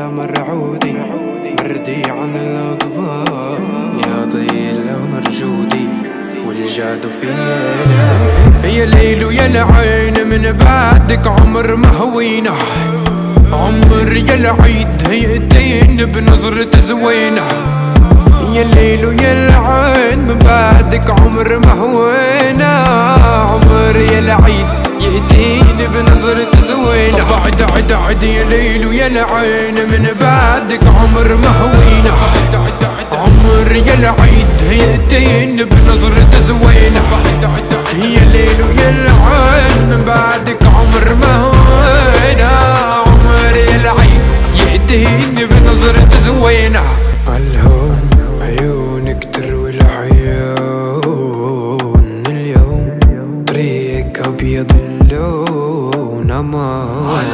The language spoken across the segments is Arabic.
على مرعودي مردي عن الأضواء يا ضي الأمر جودي والجاد فيا يا ليل ويا العين من بعدك عمر مهوينه عمر يا العيد هيئتين بنظرة زوينه يا الليل ويا العين من بعدك عمر مهوينه عمر يا العيد يأتيني بنظرة زوينة بعد عد يا ليل ويا العين من بعدك عمر مهوينه عمر يا العيد يأتيني بنظرة زوينة يا ليل ويا العين من بعدك عمر مهوينه عمر يا العيد يأتيني بنظرة زوينة عالهون عيونك تروي العيون اليوم طريقك أبيض اللون أمان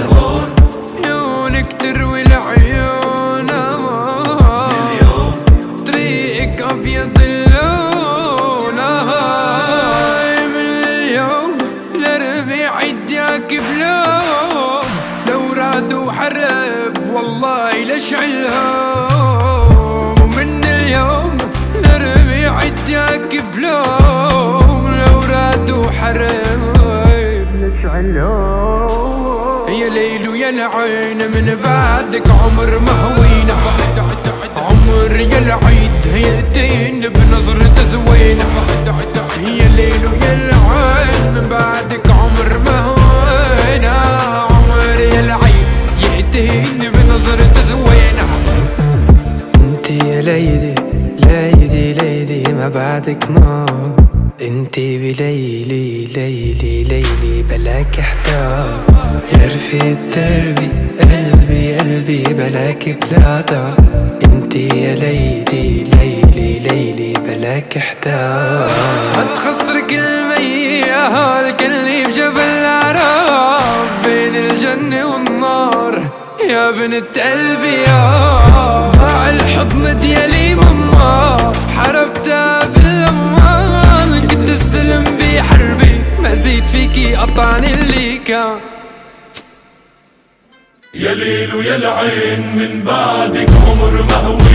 عيونك تروي العيون أمان اليوم طريقك أبيض اللون أمان من اليوم لربيع يديك بلوم لو رادوا حرب والله لشعلهم من اليوم لربيع يديك بلوم لو رادوا حرب لشعلهم يا ليل ويا العين من بعدك عمر مهوينه عمر يا العيد هيئتين بنظرة زوينة يا ليل ويا العين من بعدك عمر مهوينه عمر يا العيد يأتيني بنظرة زوينة انتي يا ليدي ليدي ليدي ما بعدك نار انتي بليلي ليلي ليلي بلاك احتار يا رفيق دربي قلبي قلبي بلاك بلا دار انتي يا ليدي ليلي ليلي بلاك احتار هتخسرك المياه الكلي بجبل العراف بين الجنة والنار يا بنت قلبي يا ضاع الحضن ديالي ماما حربتها بالامان قد السلم بحربي ما زيد فيكي قطعني اللي كان يا ليل ويا العين من بعدك عمر مهوي